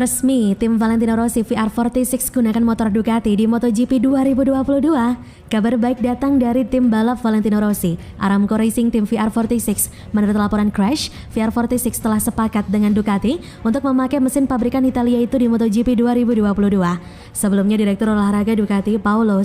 Resmi, tim Valentino Rossi VR46 gunakan motor Ducati di MotoGP 2022. Kabar baik datang dari tim balap Valentino Rossi, Aramco Racing tim VR46. Menurut laporan Crash, VR46 telah sepakat dengan Ducati untuk memakai mesin pabrikan Italia itu di MotoGP 2022. Sebelumnya, Direktur Olahraga Ducati Paolo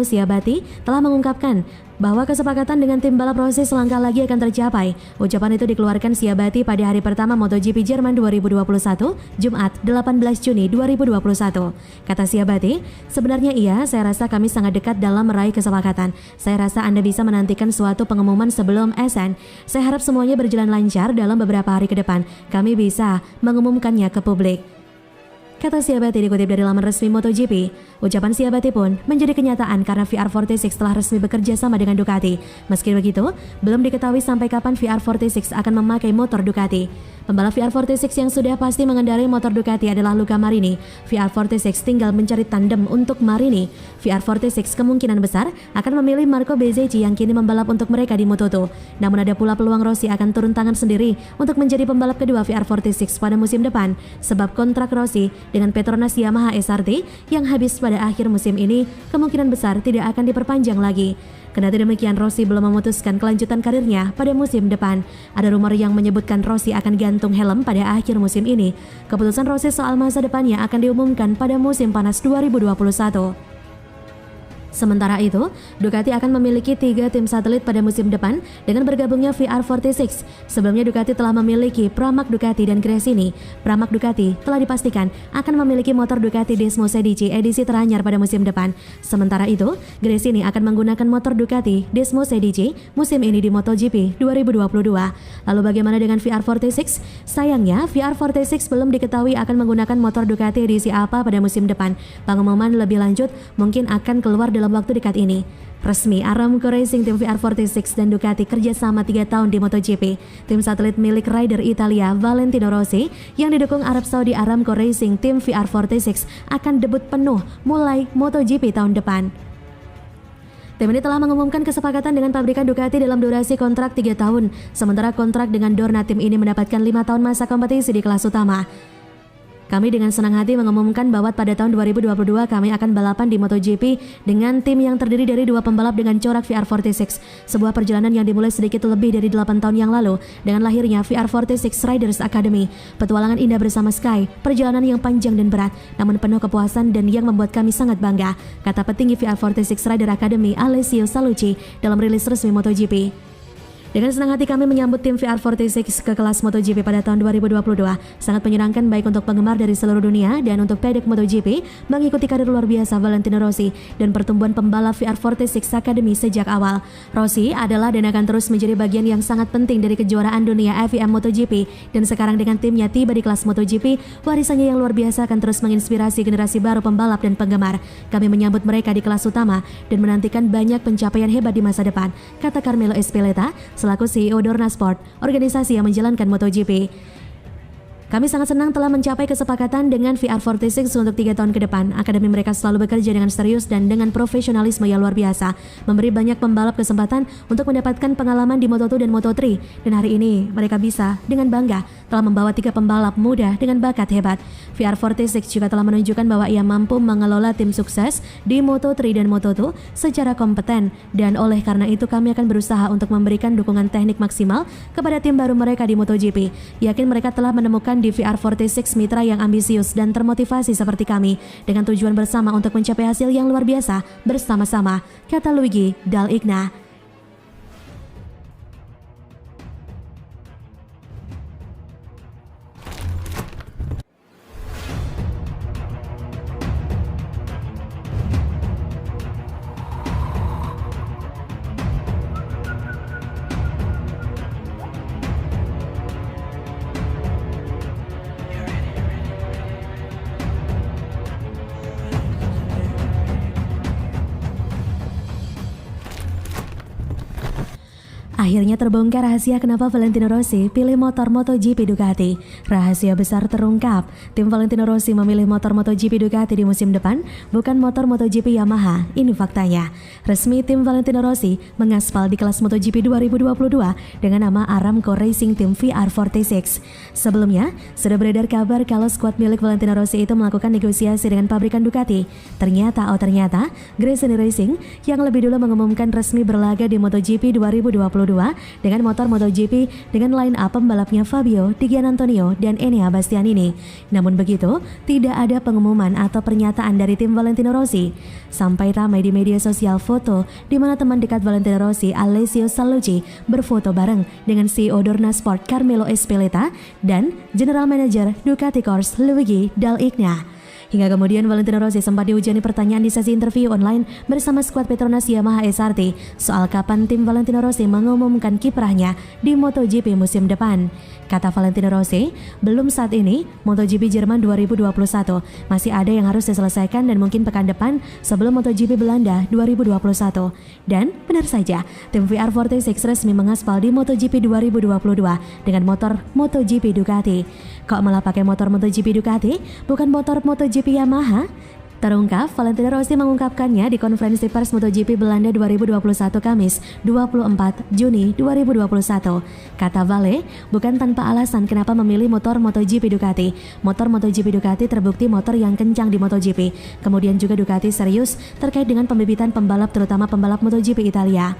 Ciabatti telah mengungkapkan bahwa kesepakatan dengan tim balap Rossi selangkah lagi akan tercapai. Ucapan itu dikeluarkan Ciabatti pada hari pertama MotoGP Jerman 2021, Jumat 18 Juni 2021. Kata Ciabatti, sebenarnya saya rasa kami sangat dekat dalam meraih kesepakatan. Saya rasa Anda bisa menantikan suatu pengumuman sebelum SN. Saya harap semuanya berjalan lancar dalam beberapa hari ke depan. Kami bisa mengumumkannya ke publik. Kata Ciabatti dikutip dari laman resmi MotoGP. Ucapan Ciabatti pun menjadi kenyataan karena VR46 telah resmi bekerja sama dengan Ducati. Meski begitu, belum diketahui sampai kapan VR46 akan memakai motor Ducati. Pembalap VR46 yang sudah pasti mengendarai motor Ducati adalah Luca Marini. VR46 tinggal mencari tandem untuk Marini. VR46 kemungkinan besar akan memilih Marco Bezzecchi yang kini membalap untuk mereka di Moto2. Namun ada pula peluang Rossi akan turun tangan sendiri untuk menjadi pembalap kedua VR46 pada musim depan, sebab kontrak Rossi dengan Petronas Yamaha SRT yang habis pada akhir musim ini kemungkinan besar tidak akan diperpanjang lagi. Kendati demikian, Rossi belum memutuskan kelanjutan karirnya pada musim depan. Ada rumor yang menyebutkan Rossi akan gantung helm pada akhir musim ini. Keputusan Rossi soal masa depannya akan diumumkan pada musim panas 2021. Sementara itu, Ducati akan memiliki 3 tim satelit pada musim depan dengan bergabungnya VR46. Sebelumnya Ducati telah memiliki Pramac Ducati dan Gresini. Pramac Ducati telah dipastikan akan memiliki motor Ducati Desmo 16 edisi teranyar pada musim depan. Sementara itu, Gresini akan menggunakan motor Ducati Desmo 16 musim ini di MotoGP 2022. Lalu bagaimana dengan VR46? Sayangnya, VR46 belum diketahui akan menggunakan motor Ducati edisi apa pada musim depan. Pengumuman lebih lanjut mungkin akan keluar dalam waktu dekat ini. Resmi, Aramco Racing tim VR46 dan Ducati kerjasama 3 tahun di MotoGP. Tim satelit milik rider Italia Valentino Rossi yang didukung Arab Saudi Aramco Racing tim VR46 akan debut penuh mulai MotoGP tahun depan. Tim ini telah mengumumkan kesepakatan dengan pabrikan Ducati dalam durasi kontrak 3 tahun. Sementara kontrak dengan Dorna, tim ini mendapatkan 5 tahun masa kompetisi di kelas utama. Kami dengan senang hati mengumumkan bahwa pada tahun 2022 kami akan balapan di MotoGP dengan tim yang terdiri dari 2 pembalap dengan corak VR46. Sebuah perjalanan yang dimulai sedikit lebih dari 8 tahun yang lalu dengan lahirnya VR46 Riders Academy. Petualangan indah bersama Sky, perjalanan yang panjang dan berat, namun penuh kepuasan dan yang membuat kami sangat bangga, kata petinggi VR46 Rider Academy Alessio Salucci dalam rilis resmi MotoGP. Dengan senang hati kami menyambut tim VR46 ke kelas MotoGP pada tahun 2022. Sangat menyenangkan baik untuk penggemar dari seluruh dunia dan untuk paddock MotoGP mengikuti karir luar biasa Valentino Rossi dan pertumbuhan pembalap VR46 Academy sejak awal. Rossi adalah dan akan terus menjadi bagian yang sangat penting dari kejuaraan dunia FIM MotoGP, dan sekarang dengan timnya tiba di kelas MotoGP, warisannya yang luar biasa akan terus menginspirasi generasi baru pembalap dan penggemar. Kami menyambut mereka di kelas utama dan menantikan banyak pencapaian hebat di masa depan, kata Carmelo Espeleta selaku CEO Dorna Sport, organisasi yang menjalankan MotoGP. Kami sangat senang telah mencapai kesepakatan dengan VR46 untuk 3 tahun ke depan. Akademi mereka selalu bekerja dengan serius dan dengan profesionalisme yang luar biasa, memberi banyak pembalap kesempatan untuk mendapatkan pengalaman di Moto2 dan Moto3. Dan hari ini mereka bisa dengan bangga telah membawa 3 pembalap muda dengan bakat hebat. VR46 juga telah menunjukkan bahwa ia mampu mengelola tim sukses di Moto3 dan Moto2 secara kompeten, dan oleh karena itu kami akan berusaha untuk memberikan dukungan teknik maksimal kepada tim baru mereka di MotoGP. Yakin mereka telah menemukan di VR46 mitra yang ambisius dan termotivasi seperti kami, dengan tujuan bersama untuk mencapai hasil yang luar biasa bersama-sama, kata Luigi Dal Igna. Akhirnya terbongkar rahasia kenapa Valentino Rossi pilih motor MotoGP Ducati. Rahasia besar terungkap. Tim Valentino Rossi memilih motor MotoGP Ducati di musim depan, bukan motor MotoGP Yamaha. Ini faktanya. Resmi tim Valentino Rossi mengaspal di kelas MotoGP 2022 dengan nama Aramco Racing Team VR46. Sebelumnya, sudah beredar kabar kalau skuad milik Valentino Rossi itu melakukan negosiasi dengan pabrikan Ducati. Ternyata Gresini Racing yang lebih dulu mengumumkan resmi berlaga di MotoGP 2022 dengan motor MotoGP dengan line up pembalapnya Fabio Di Giannantonio dan Enea Bastianini. Namun begitu, tidak ada pengumuman atau pernyataan dari tim Valentino Rossi. Sampai ramai di media sosial foto di mana teman dekat Valentino Rossi, Alessio Sallucci, berfoto bareng dengan CEO Dorna Sport Carmelo Espeleta dan General Manager Ducati Corse Luigi Dal Igna. Hingga kemudian Valentino Rossi sempat dihujani pertanyaan di sesi interview online bersama skuad Petronas Yamaha SRT soal kapan tim Valentino Rossi mengumumkan kiprahnya di MotoGP musim depan. Kata Valentino Rossi, belum saat ini MotoGP Jerman 2021, masih ada yang harus diselesaikan dan mungkin pekan depan sebelum MotoGP Belanda 2021. Dan benar saja, tim VR46 resmi mengaspal di MotoGP 2022 dengan motor MotoGP Ducati. Kok malah pakai motor MotoGP Ducati, bukan motor MotoGP Yamaha? Terungkap, Valentino Rossi mengungkapkannya di konferensi pers MotoGP Belanda 2021 Kamis 24 Juni 2021. Kata Vale, bukan tanpa alasan kenapa memilih motor MotoGP Ducati. Motor MotoGP Ducati terbukti motor yang kencang di MotoGP. Kemudian juga Ducati serius terkait dengan pembibitan pembalap terutama pembalap MotoGP Italia.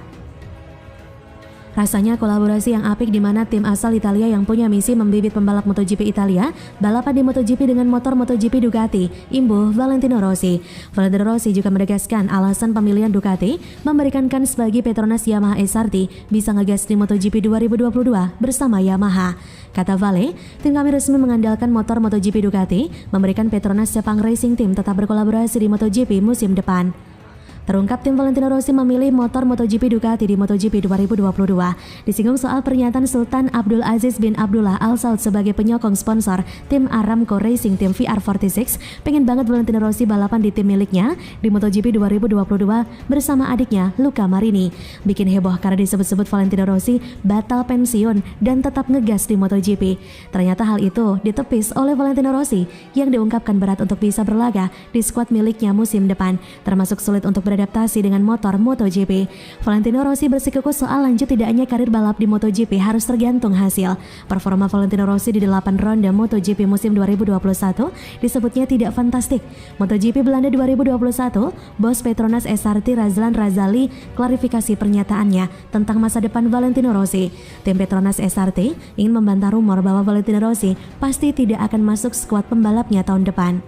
Rasanya kolaborasi yang apik di mana tim asal Italia yang punya misi membibit pembalap MotoGP Italia balapan di MotoGP dengan motor MotoGP Ducati, imbuh Valentino Rossi. Valentino Rossi juga menegaskan alasan pemilihan Ducati memberikan kans bagi Petronas Yamaha SRT bisa ngegas di MotoGP 2022 bersama Yamaha. Kata Vale, tim kami resmi mengandalkan motor MotoGP Ducati, memberikan Petronas Sepang Racing Team tetap berkolaborasi di MotoGP musim depan. Terungkap tim Valentino Rossi memilih motor MotoGP Ducati di MotoGP 2022. Disinggung soal pernyataan Sultan Abdul Aziz bin Abdullah Al Saud sebagai penyokong sponsor tim Aramco Racing Team VR46, pengen banget Valentino Rossi balapan di tim miliknya di MotoGP 2022 bersama adiknya Luca Marini. Bikin heboh karena disebut-sebut Valentino Rossi batal pensiun dan tetap ngegas di MotoGP. Ternyata hal itu ditepis oleh Valentino Rossi yang diungkapkan berat untuk bisa berlaga di skuad miliknya musim depan, termasuk sulit untuk beradaptasi dengan motor MotoGP. Valentino Rossi bersikukuh soal lanjut tidaknya karir balap di MotoGP harus tergantung hasil. Performa Valentino Rossi di 8 ronde MotoGP musim 2021 disebutnya tidak fantastik. MotoGP Belanda 2021, bos Petronas SRT Razlan Razali klarifikasi pernyataannya tentang masa depan Valentino Rossi. Tim Petronas SRT ingin membantah rumor bahwa Valentino Rossi pasti tidak akan masuk skuad pembalapnya tahun depan.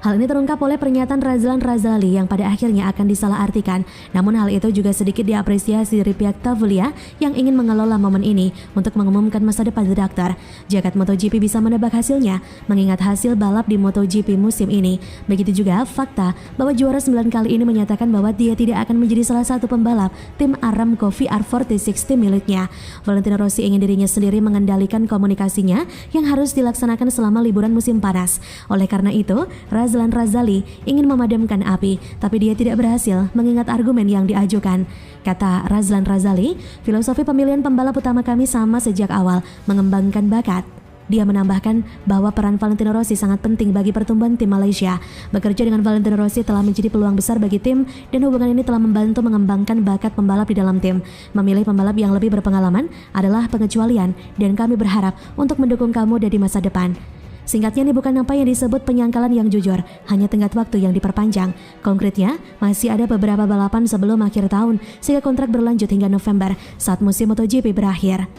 Hal ini terungkap oleh pernyataan Razlan Razali yang pada akhirnya akan disalahartikan. Namun hal itu juga sedikit diapresiasi dari pihak Tavulia yang ingin mengelola momen ini untuk mengumumkan masa depan The Doctor. Jagat MotoGP bisa menebak hasilnya mengingat hasil balap di MotoGP musim ini. Begitu juga fakta bahwa juara 9 kali ini menyatakan bahwa dia tidak akan menjadi salah satu pembalap tim Aramco VR46 tim miliknya. Valentino Rossi ingin dirinya sendiri mengendalikan komunikasinya yang harus dilaksanakan selama liburan musim panas. Oleh karena itu, Razlan Razali ingin memadamkan api, tapi dia tidak berhasil mengingat argumen yang diajukan. Kata Razlan Razali, filosofi pemilihan pembalap utama kami sama sejak awal, mengembangkan bakat. Dia menambahkan bahwa peran Valentino Rossi sangat penting bagi pertumbuhan tim Malaysia. Bekerja dengan Valentino Rossi telah menjadi peluang besar bagi tim dan hubungan ini telah membantu mengembangkan bakat pembalap di dalam tim. Memilih pembalap yang lebih berpengalaman adalah pengecualian dan kami berharap untuk mendukung kamu dari masa depan. Singkatnya, ini bukan apa yang disebut penyangkalan yang jujur, hanya tenggat waktu yang diperpanjang. Konkretnya, masih ada beberapa balapan sebelum akhir tahun, sehingga kontrak berlanjut hingga November saat musim MotoGP berakhir.